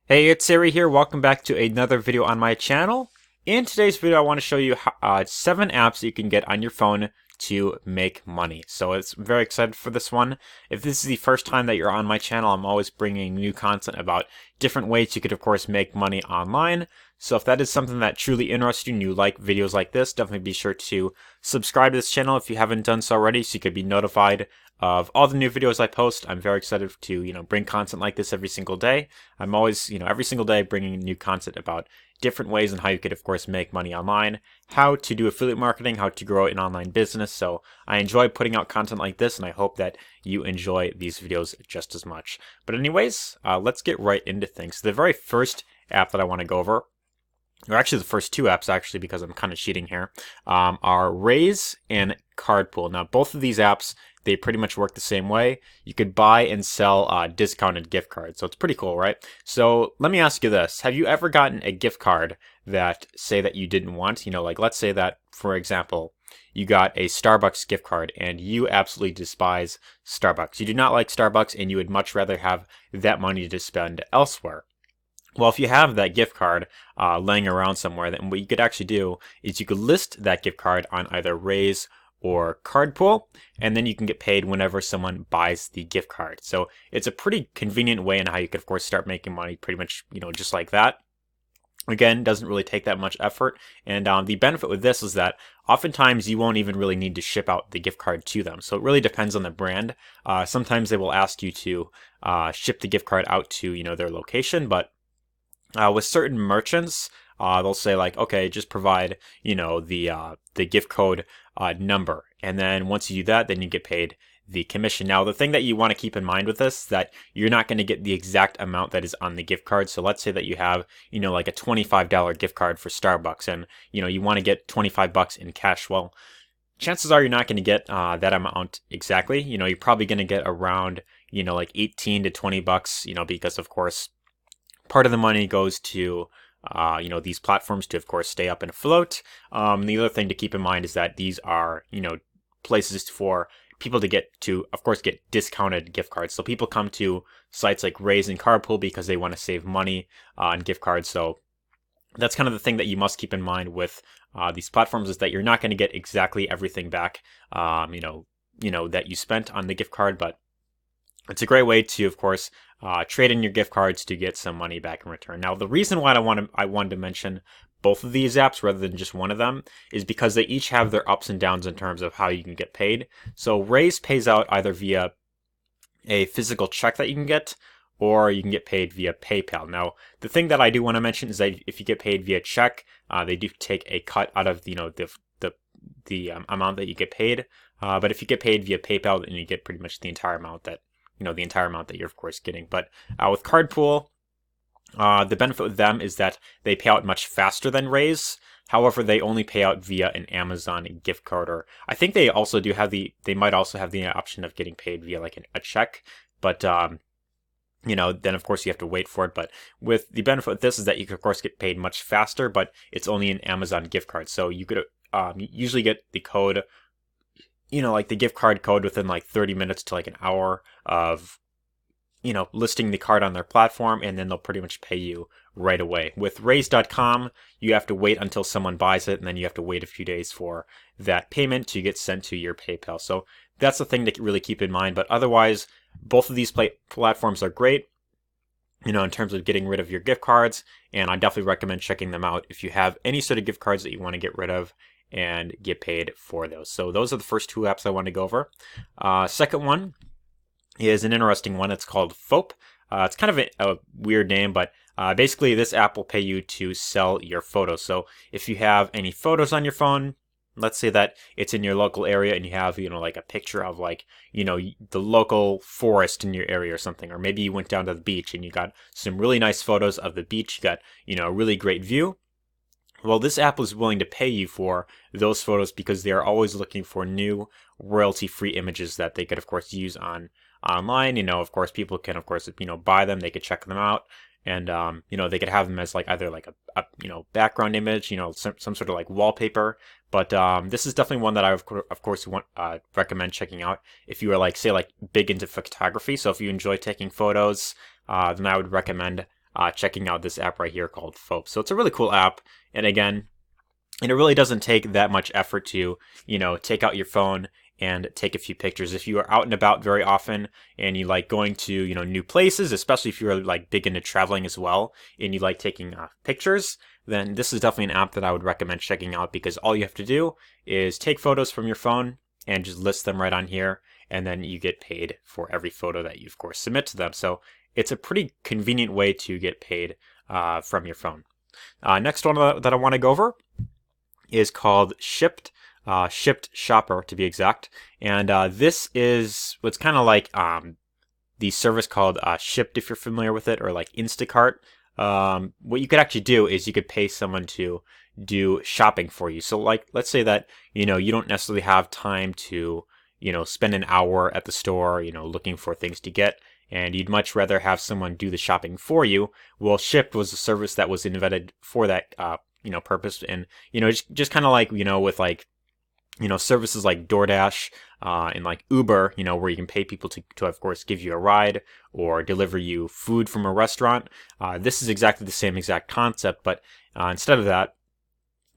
Hey, it's Arie here. Welcome back to another video on my channel. In today's video, I want to show you 7 apps that you can get on your phone to make money. So I'm very excited for this one. If this is the first time that you're on my channel, I'm always bringing new content about different ways you could, of course, make money online. So if that is something that truly interests you and you like videos like this, definitely be sure to subscribe to this channel if you haven't done so already so you could be notified of all the new videos I post. I'm very excited to, bring content like this every single day. I'm always, every single day bringing new content about different ways and how you could, of course, make money online, how to do affiliate marketing, how to grow an online business. So I enjoy putting out content like this, and I hope that you enjoy these videos just as much. But anyways, let's get right into things. The very first app that I want to go over, or actually the first 2 apps actually, because I'm kind of cheating here, are Raise and Cardpool. Now both of these apps, they pretty much work the same way. You could buy and sell discounted gift cards. So it's pretty cool, right? So let me ask you this. Have you ever gotten a gift card that say that you didn't want? Like let's say that, for example, you got a Starbucks gift card and you absolutely despise Starbucks. You do not like Starbucks and you would much rather have that money to spend elsewhere. Well, if you have that gift card laying around somewhere, then what you could actually do is you could list that gift card on either Raise or Cardpool, and then you can get paid whenever someone buys the gift card. So it's a pretty convenient way in how you could, of course, start making money pretty much, just like that. Again, doesn't really take that much effort. And the benefit with this is that oftentimes you won't even really need to ship out the gift card to them. So it really depends on the brand. Sometimes they will ask you to ship the gift card out to, their location, but with certain merchants, they'll say like, okay, just provide, the gift code number. And then once you do that, then you get paid the commission. Now, the thing that you want to keep in mind with this is that you're not going to get the exact amount that is on the gift card. So let's say that you have, like a $25 gift card for Starbucks and, you want to get $25 in cash. Well, chances are you're not going to get that amount exactly. You're probably going to get around, like 18 to $20, because of course, part of the money goes to, these platforms to, of course, stay up and afloat. The other thing to keep in mind is that these are, places for people to get to, of course, get discounted gift cards. So people come to sites like Raise and Cardpool because they want to save money on gift cards. So that's kind of the thing that you must keep in mind with these platforms is that you're not going to get exactly everything back, that you spent on the gift card, but it's a great way to, of course, trade in your gift cards to get some money back in return. Now, the reason why I wanted to mention both of these apps rather than just one of them is because they each have their ups and downs in terms of how you can get paid. So Raise pays out either via a physical check that you can get, or you can get paid via PayPal. Now, the thing that I do want to mention is that if you get paid via check, they do take a cut out of the amount that you get paid. But if you get paid via PayPal, then you get pretty much the entire amount that you're, of course, getting. But with Cardpool, the benefit with them is that they pay out much faster than Raise. However, they only pay out via an Amazon gift card, or I think they also do have they might also have the option of getting paid via like a check. But, then of course you have to wait for it. But with the benefit of this is that you can, of course, get paid much faster, but it's only an Amazon gift card. So you could usually get the code, like the gift card code within like 30 minutes to like an hour of, listing the card on their platform, and then they'll pretty much pay you right away. With Raise.com, you have to wait until someone buys it, and then you have to wait a few days for that payment to get sent to your PayPal. So that's the thing to really keep in mind. But otherwise, both of these platforms are great, in terms of getting rid of your gift cards, and I definitely recommend checking them out if you have any sort of gift cards that you want to get rid of and get paid for those. So those are the first 2 apps I want to go over. Second one is an interesting one. It's called Foap. It's kind of a weird name, but basically this app will pay you to sell your photos. So if you have any photos on your phone, let's say that it's in your local area and you have, like a picture of like, the local forest in your area or something, or maybe you went down to the beach and you got some really nice photos of the beach, you got, a really great view. Well, this app was willing to pay you for those photos because they are always looking for new royalty-free images that they could, of course, use online. Of course, people can, of course, buy them. They could check them out, and they could have them as like either like a background image, some sort of like wallpaper. But this is definitely one that I of course recommend checking out if you are like, say, like big into photography. So if you enjoy taking photos, then I would recommend checking out this app right here called Fope. So it's a really cool app, and again, and it really doesn't take that much effort to, take out your phone and take a few pictures. If you are out and about very often and you like going to, new places, especially if you're like big into traveling as well and you like taking pictures, then this is definitely an app that I would recommend checking out, because all you have to do is take photos from your phone and just list them right on here, and then you get paid for every photo that you, of course, submit to them. So it's a pretty convenient way to get paid from your phone. Next one that I want to go over is called Shipped Shopper, to be exact. And this is what's kind of like the service called Shipped, if you're familiar with it, or like Instacart. What you could actually do is you could pay someone to do shopping for you. So like, let's say that, you don't necessarily have time to, spend an hour at the store, looking for things to get, and you'd much rather have someone do the shopping for you. Well, Shipped was a service that was invented for that, purpose. And, just kind of like, with like, services like DoorDash and like Uber, where you can pay people to, of course, give you a ride or deliver you food from a restaurant. This is exactly the same exact concept, but instead of that,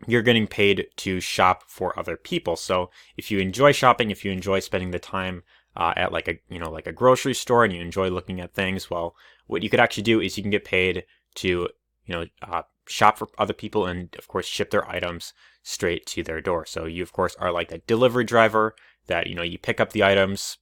you're getting paid to shop for other people. So if you enjoy shopping, if you enjoy spending the time at like a grocery store, and you enjoy looking at things, well, what you could actually do is you can get paid to, shop for other people and, of course, ship their items straight to their door. So you, of course, are like a delivery driver that, you pick up the items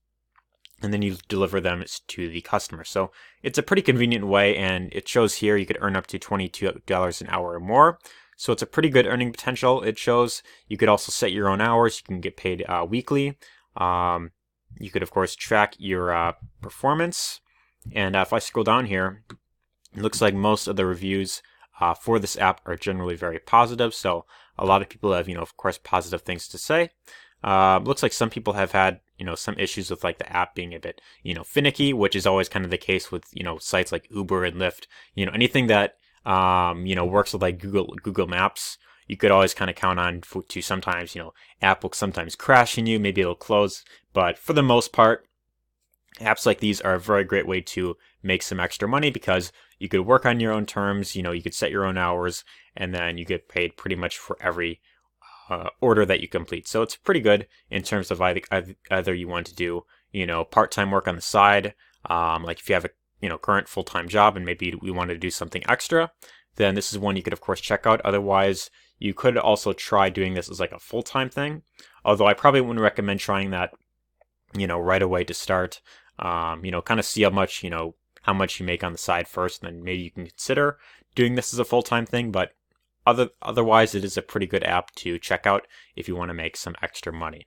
and then you deliver them to the customer. So it's a pretty convenient way, and it shows here you could earn up to $22 an hour or more. So it's a pretty good earning potential. It shows you could also set your own hours. You can get paid weekly. You could, of course, track your performance. And if I scroll down here, it looks like most of the reviews for this app are generally very positive. So a lot of people have, of course, positive things to say. Looks like some people have had, some issues with like the app being a bit, finicky, which is always kind of the case with, sites like Uber and Lyft. Anything that, works with like Google Maps, you could always kind of count on to sometimes, app will sometimes crash on you, maybe it'll close. But for the most part, apps like these are a very great way to make some extra money, because you could work on your own terms, you could set your own hours, and then you get paid pretty much for every order that you complete. So it's pretty good in terms of either you want to do, part-time work on the side, like if you have a current full-time job and maybe we want to do something extra, then this is one you could, of course, check out. Otherwise, you could also try doing this as like a full-time thing, although I probably wouldn't recommend trying that, right away to start. Kind of see how much you make on the side first, and then maybe you can consider doing this as a full-time thing. But otherwise, it is a pretty good app to check out if you want to make some extra money.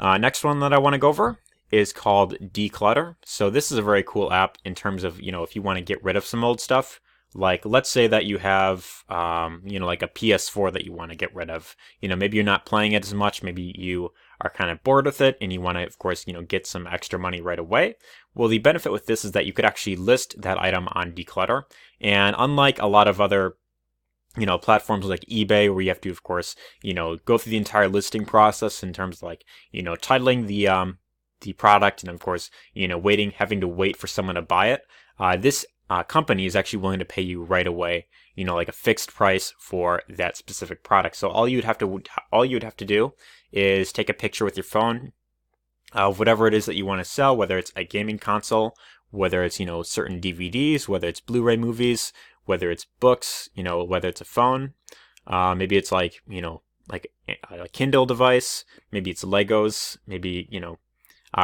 Next one that I want to go over is called Declutter. So this is a very cool app in terms of, if you want to get rid of some old stuff. Like, let's say that you have, like a PS4 that you want to get rid of. Maybe you're not playing it as much. Maybe you are kind of bored with it and you want to, of course, get some extra money right away. Well, the benefit with this is that you could actually list that item on Declutter. And unlike a lot of other, platforms like eBay, where you have to, of course, go through the entire listing process in terms of like, titling the product and, of course, having to wait for someone to buy it. This company is actually willing to pay you right away, like a fixed price for that specific product. So all you'd have to do is take a picture with your phone of whatever it is that you want to sell, whether it's a gaming console, whether it's, certain DVDs, whether it's Blu-ray movies, whether it's books, whether it's a phone, maybe it's like, like a Kindle device, maybe it's Legos, maybe,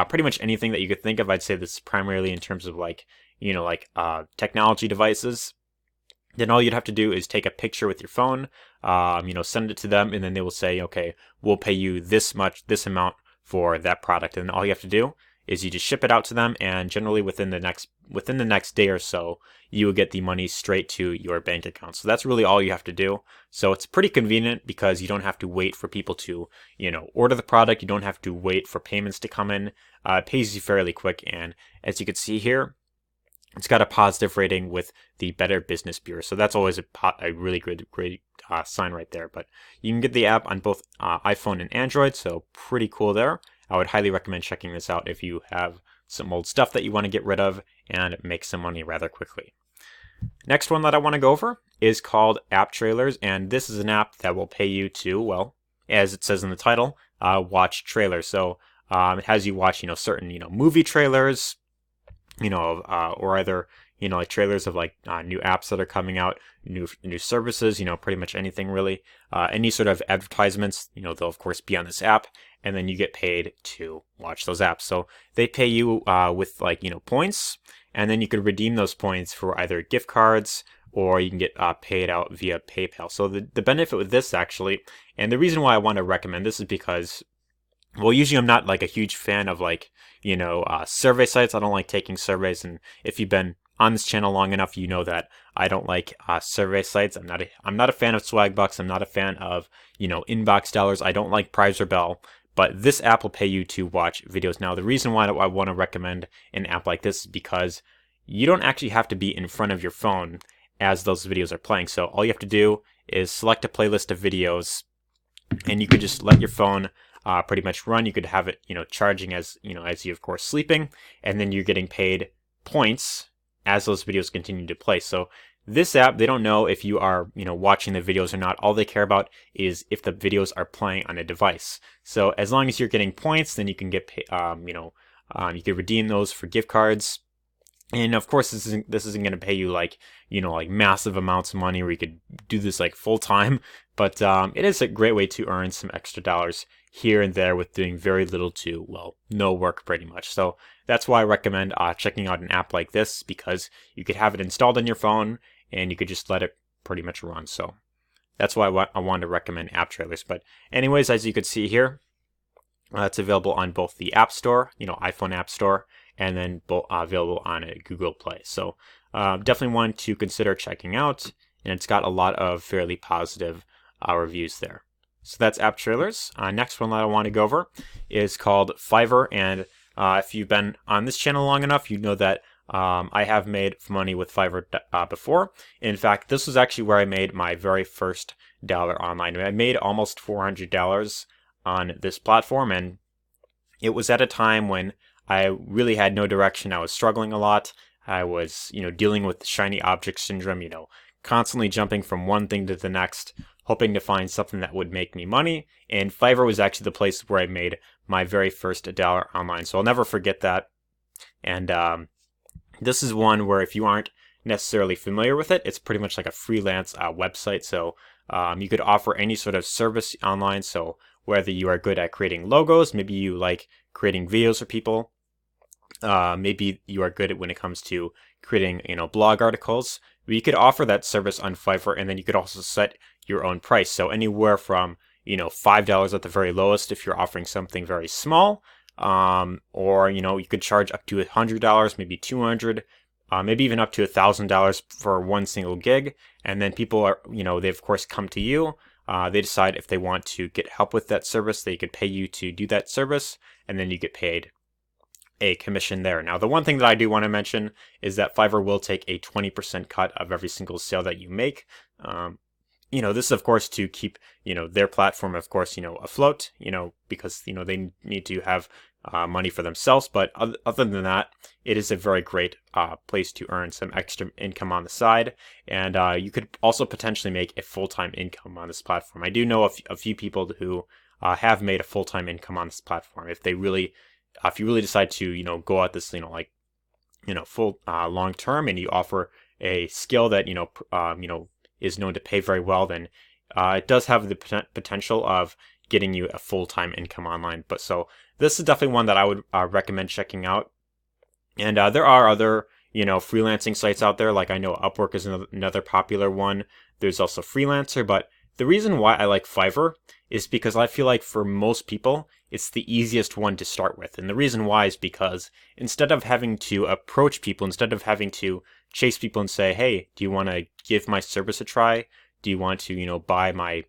pretty much anything that you could think of. I'd say this is primarily in terms of like, technology devices. Then all you'd have to do is take a picture with your phone, send it to them, and then they will say, okay, we'll pay you this amount for that product. And all you have to do is you just ship it out to them, and generally within the next day or so, you will get the money straight to your bank account. So that's really all you have to do. So it's pretty convenient because you don't have to wait for people to, order the product. You don't have to wait for payments to come in. It pays you fairly quick, and as you can see here, it's got a positive rating with the Better Business Bureau. So that's always a really great sign right there. But you can get the app on both iPhone and Android, so pretty cool there. I would highly recommend checking this out if you have some old stuff that you want to get rid of and make some money rather quickly. Next one that I want to go over is called App Trailers, and this is an app that will pay you to, well, as it says in the title, watch trailers. So it has you watch, certain, movie trailers, or either, like trailers of like new apps that are coming out, new services, pretty much anything really. Any sort of advertisements, they'll of course be on this app, and then you get paid to watch those apps. So they pay you with like, points, and then you could redeem those points for either gift cards, or you can get paid out via PayPal. So the benefit with this actually, and the reason why I want to recommend this is because, well, usually I'm not like a huge fan of like, survey sites. I don't like taking surveys, and if you've been on this channel long enough, you know that I don't like survey sites. I'm not a fan of Swagbucks. I'm not a fan of, inbox dollars. I don't like Prize or Bell. But this app will pay you to watch videos. Now, the reason why I want to recommend an app like this is because you don't actually have to be in front of your phone as those videos are playing. So all you have to do is select a playlist of videos, and you could just let your phone pretty much run. You could have it, charging as you of course sleeping, and then you're getting paid points as those videos continue to play. So this app, they don't know if you are, watching the videos or not. All they care about is if the videos are playing on a device. So as long as you're getting points, then you can get, you can redeem those for gift cards. And of course, this isn't going to pay you like, like massive amounts of money where you could do this like full time. But it is a great way to earn some extra dollars here and there with doing very little to, well, no work pretty much. So that's why I recommend checking out an app like this, because you could have it installed on your phone and you could just let it pretty much run. So that's why I wanted to recommend App Trailers. But anyways, as you can see here, it's available on both the App Store, iPhone App Store, and then available on Google Play. So definitely one to consider checking out, and it's got a lot of fairly positive reviews there. So that's App Trailers. Next one that I want to go over is called Fiverr, and if you've been on this channel long enough, you know that I have made money with Fiverr before. In fact, this was actually where I made my very first dollar online. I made almost $400 on this platform, and it was at a time when I really had no direction. I was struggling a lot. I was, dealing with the shiny object syndrome, constantly jumping from one thing to the next, hoping to find something that would make me money. And Fiverr was actually the place where I made my very first dollar online. So I'll never forget that. And this is one where if you aren't necessarily familiar with it, it's pretty much like a freelance website. So you could offer any sort of service online. So whether you are good at creating logos, maybe you like creating videos for people, maybe you are good at when it comes to creating, blog articles. You could offer that service on Fiverr, and then you could also set your own price. So anywhere from, $5 at the very lowest if you're offering something very small, or, you could charge up to $100, maybe $200, maybe even up to $1,000 for one single gig. And then people are, they of course come to you. They decide if they want to get help with that service. They could pay you to do that service, and then you get paid a commission there. Now, the one thing that I do want to mention is that Fiverr will take a 20% cut of every single sale that you make. This is of course to keep, their platform, of course, afloat, because, they need to have money for themselves. But other than that, it is a very great place to earn some extra income on the side. And you could also potentially make a full-time income on this platform. I do know a few people who have made a full-time income on this platform. If you really decide to, go at this, full long term, and you offer a skill that, is known to pay very well, then it does have the potential of getting you a full-time income online. But so this is definitely one that I would recommend checking out. And there are other, freelancing sites out there. Like I know Upwork is another popular one. There's also Freelancer. But the reason why I like Fiverr is because I feel like for most people, it's the easiest one to start with. And the reason why is because instead of having to approach people, instead of having to chase people and say, hey, do you want to give my service a try? Do you want to, buy my,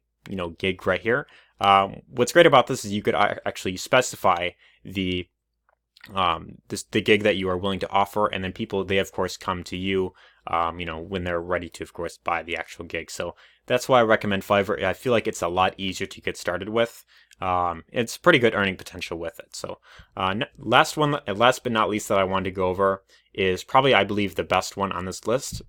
gig right here? What's great about this is you could actually specify the gig that you are willing to offer, and then people, they of course come to you, when they're ready to, of course, buy the actual gig. So that's why I recommend Fiverr. I feel like it's a lot easier to get started with. It's pretty good earning potential with it. So last but not least that I wanted to go over is probably, I believe, the best one on this list.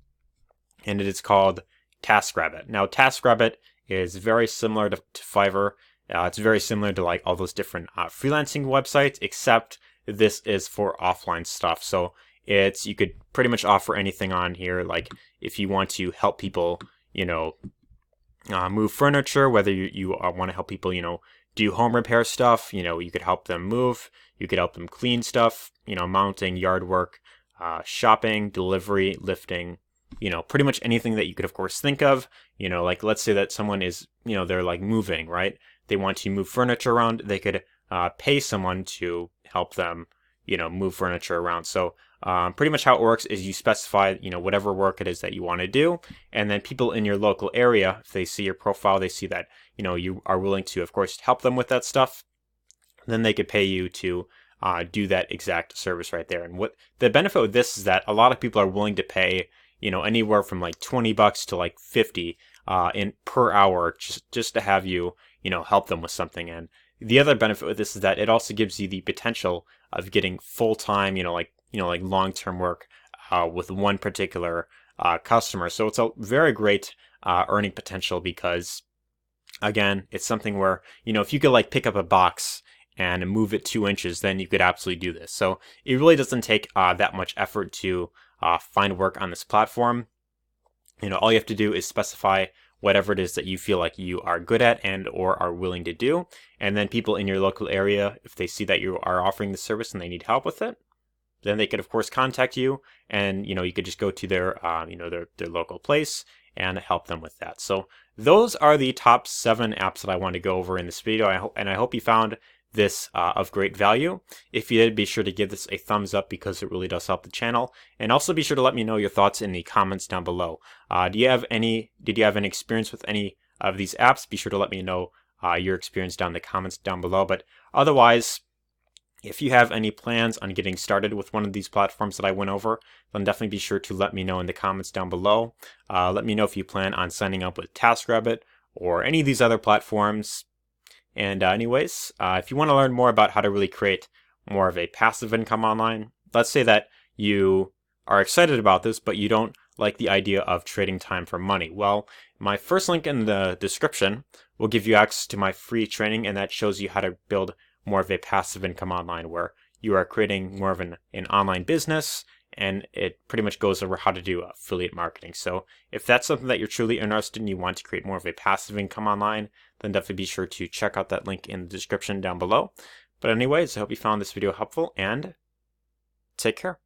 and it is called TaskRabbit. Now, TaskRabbit is very similar to Fiverr. It's very similar to like all those different freelancing websites, except this is for offline stuff. So you could pretty much offer anything on here. Like if you want to help people, move furniture, whether you want to help people, do home repair stuff, you could help them move, you could help them clean stuff, mounting, yard work, shopping, delivery, lifting, pretty much anything that you could of course think of. Like let's say that someone is, they're like moving, right? They want to move furniture around, they could pay someone to help them, move furniture around. So pretty much how it works is you specify, whatever work it is that you want to do, and then people in your local area, if they see your profile, they see that, you are willing to, of course, help them with that stuff, then they could pay you to do that exact service right there. And what the benefit with this is that a lot of people are willing to pay, anywhere from like $20 to like 50 in per hour just to have you, help them with something. And the other benefit with this is that it also gives you the potential of getting full-time, like long-term work with one particular customer. So it's a very great earning potential because, again, it's something where, if you could like pick up a box and move it 2 inches, then you could absolutely do this. So it really doesn't take that much effort to find work on this platform. All you have to do is specify whatever it is that you feel like you are good at and or are willing to do. And then people in your local area, if they see that you are offering the service and they need help with it, then they could of course contact you, and you could just go to their their local place and help them with that. So those are the top 7 apps that I want to go over in this video. I hope you found this of great value. If you did, be sure to give this a thumbs up because it really does help the channel. And also be sure to let me know your thoughts in the comments down below. Did you have any experience with any of these apps? Be sure to let me know your experience down in the comments down below. But otherwise, if you have any plans on getting started with one of these platforms that I went over, then definitely be sure to let me know in the comments down below. Let me know if you plan on signing up with TaskRabbit or any of these other platforms. And anyways, if you want to learn more about how to really create more of a passive income online, let's say that you are excited about this, but you don't like the idea of trading time for money. Well, my first link in the description will give you access to my free training, and that shows you how to build more of a passive income online, where you are creating more of an online business, and it pretty much goes over how to do affiliate marketing. So if that's something that you're truly interested in, you want to create more of a passive income online, then definitely be sure to check out that link in the description down below. But anyways, I hope you found this video helpful, and take care.